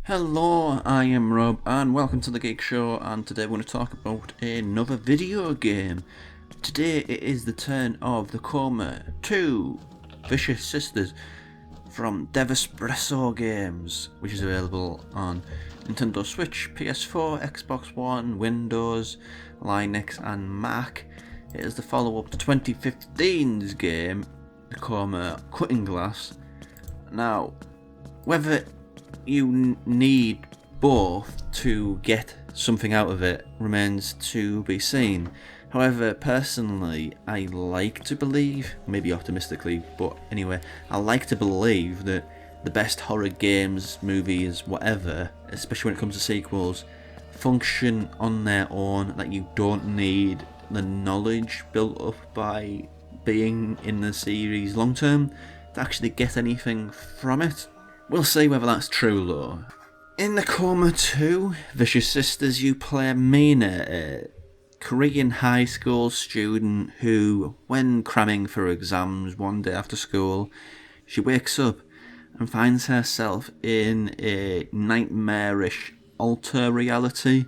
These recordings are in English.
Hello, I am Rob and welcome to the Geek Show, and today we're going to talk about another video game. Today it is the turn of the Coma 2 Vicious Sisters from Devespresso Games, which is available on Nintendo Switch, PS4, Xbox One, Windows, Linux and Mac. It is the follow-up to 2015's game, the Coma Cutting Glass. Now, whether you need both to get something out of it remains to be seen. However, personally, I like to believe, maybe optimistically, but anyway, I like to believe that the best horror games, movies, whatever, especially when it comes to sequels, function on their own, that you don't need the knowledge built up by being in the series long term to actually get anything from it. We'll see whether that's true though. In the Coma 2 Vicious Sisters, you play Mina, a Korean high school student who, when cramming for exams one day after school, she wakes up and finds herself in a nightmarish alter reality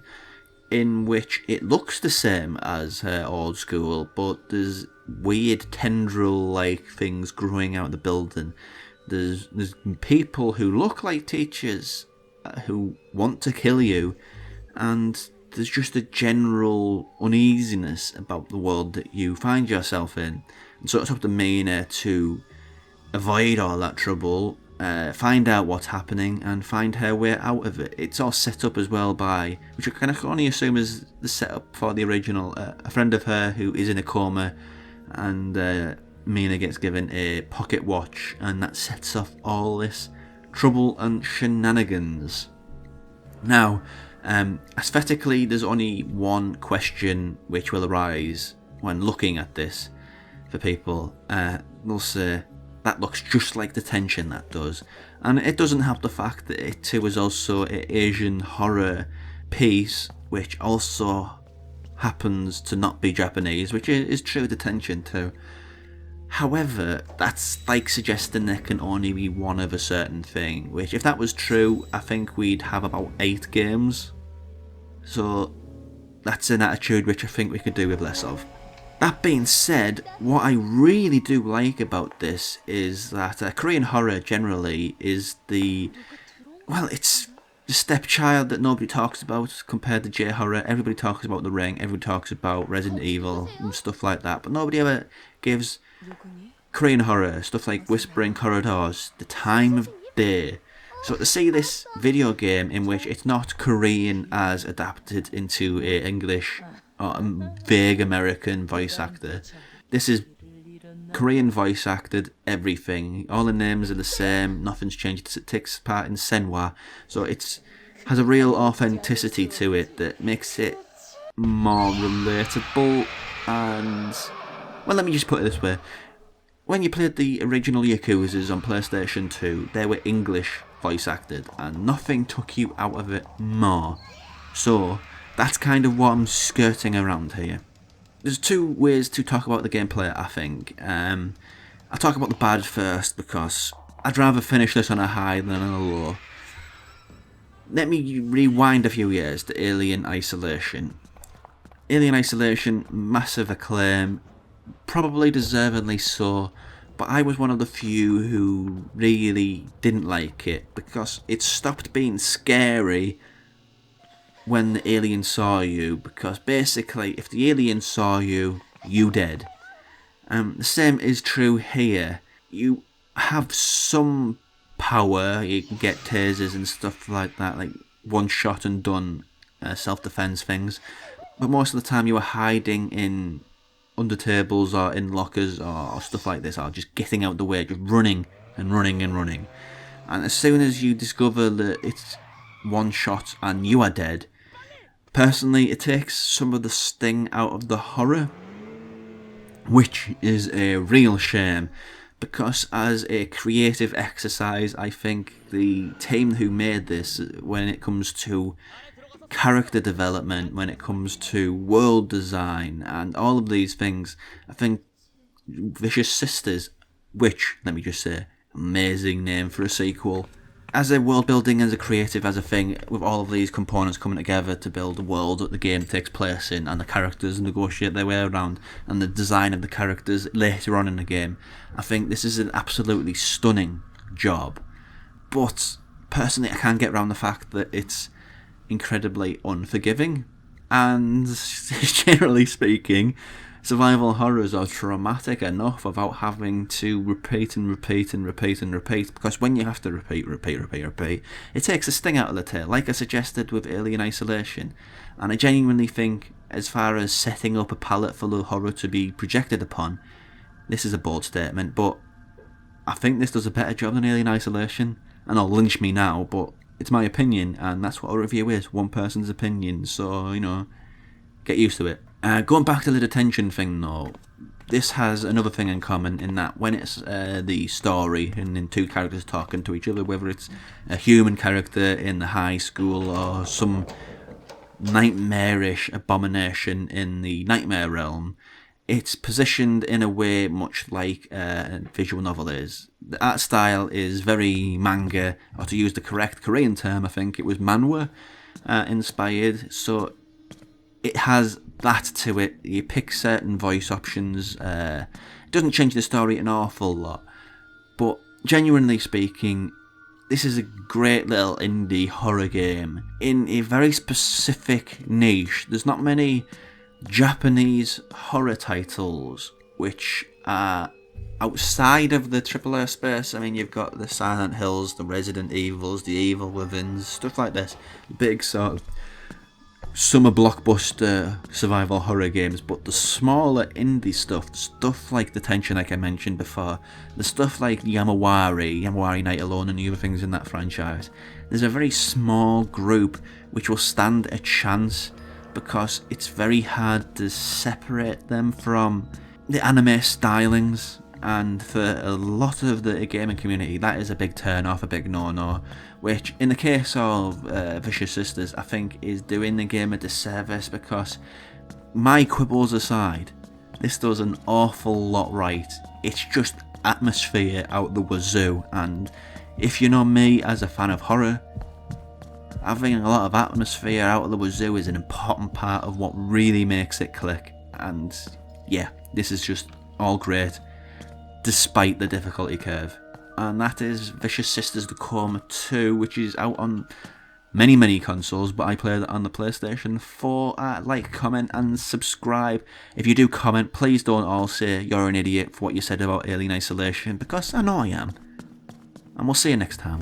in which it looks the same as her old school, but there's weird tendril-like things growing out of the building. There's people who look like teachers who want to kill you, and there's just a general uneasiness about the world that you find yourself in. And so it's up to Mina to avoid all that trouble, find out what's happening, and find her way out of it. It's all set up as well by, which I can only assume is the setup for the original, a friend of her who is in a coma, and Mina gets given a pocket watch, and that sets off all this trouble and shenanigans. Now, aesthetically, there's only one question which will arise when looking at this for people. They'll say, that looks just like Detention, that does. And it doesn't help the fact that it too is also an Asian horror piece, which also happens to not be Japanese, which is true Detention too. However, that's like suggesting there can only be one of a certain thing, which if that was true, I think we'd have about 8 games. So that's an attitude which I think we could do with less of. That being said, what I really do like about this is that Korean horror generally is it's the stepchild that nobody talks about compared to J-horror. Everybody talks about The Ring, everybody talks about Resident Evil and stuff like that, but nobody ever gives Korean horror, stuff like Whispering Corridors, the time of day. So to see this video game in which it's not Korean as adapted into a English or a vague American voice actor, this is Korean voice acted everything. All the names are the same, nothing's changed. It takes part in Sehwa, so it has a real authenticity to it that makes it more relatable. And well, let me just put it this way. When you played the original Yakuzas on PlayStation 2, they were English voice acted, and nothing took you out of it more. So that's kind of what I'm skirting around here. There's 2 ways to talk about the gameplay, I think. I'll talk about the bad first, because I'd rather finish this on a high than on a low. Let me rewind a few years to Alien Isolation. Alien Isolation, massive acclaim, probably deservedly so, but I was one of the few who really didn't like it, because it stopped being scary when the alien saw you, because basically if the alien saw you, you dead. The same is true here. You have some power, you can get tasers and stuff like that, like one shot and done self-defense things, but most of the time you are hiding in under tables or in lockers or stuff like this, or just getting out the way, just running and running and running. And as soon as you discover that it's one shot and you are dead, personally it takes some of the sting out of the horror, which is a real shame, because as a creative exercise, I think the team who made this, when it comes to character development, when it comes to world design and all of these things, I think Vicious Sisters, which, let me just say, amazing name for a sequel, as a world building, as a creative, as a thing, with all of these components coming together to build a world that the game takes place in, and the characters negotiate their way around, and the design of the characters later on in the game, I think this is an absolutely stunning job. But personally, I can't get around the fact that it's incredibly unforgiving, and generally speaking, survival horrors are traumatic enough without having to repeat, because when you have to repeat, it takes a sting out of the tail, like I suggested with Alien Isolation. And I genuinely think, as far as setting up a palette for the horror to be projected upon, this is a bold statement, but I think this does a better job than Alien Isolation. And I'll lynch me now, but it's my opinion, and that's what a review is, one person's opinion, so, get used to it. Going back to the detention thing though, this has another thing in common in that when it's the story and in two characters talking to each other, whether it's a human character in the high school or some nightmarish abomination in the nightmare realm, it's positioned in a way much like a visual novel is. The art style is very manga, or to use the correct Korean term, I think it was manhwa inspired, so it has that to it. You pick certain voice options. It doesn't change the story an awful lot, but genuinely speaking, this is a great little indie horror game in a very specific niche. There's not many Japanese horror titles which are outside of the AAA space. I mean, you've got the Silent Hills, the Resident Evils, the Evil Withins, stuff like this. Big sort of summer blockbuster survival horror games, but the smaller indie stuff like Detention, like I mentioned before, the stuff like Yamawari Night Alone and the other things in that franchise, there's a very small group which will stand a chance because it's very hard to separate them from the anime stylings, and for a lot of the gaming community that is a big turn off, a big no-no, which in the case of Vicious Sisters I think is doing the game a disservice, because my quibbles aside, this does an awful lot right. It's just atmosphere out the wazoo, and if you know me as a fan of horror, having a lot of atmosphere out of the wazoo is an important part of what really makes it click. And yeah, this is just all great despite the difficulty curve. And that is Vicious Sisters The Coma 2, which is out on many consoles, but I played it on the PlayStation 4. Like, comment and subscribe. If you do comment, please don't all say you're an idiot for what you said about Alien Isolation, because I know I am. And we'll see you next time.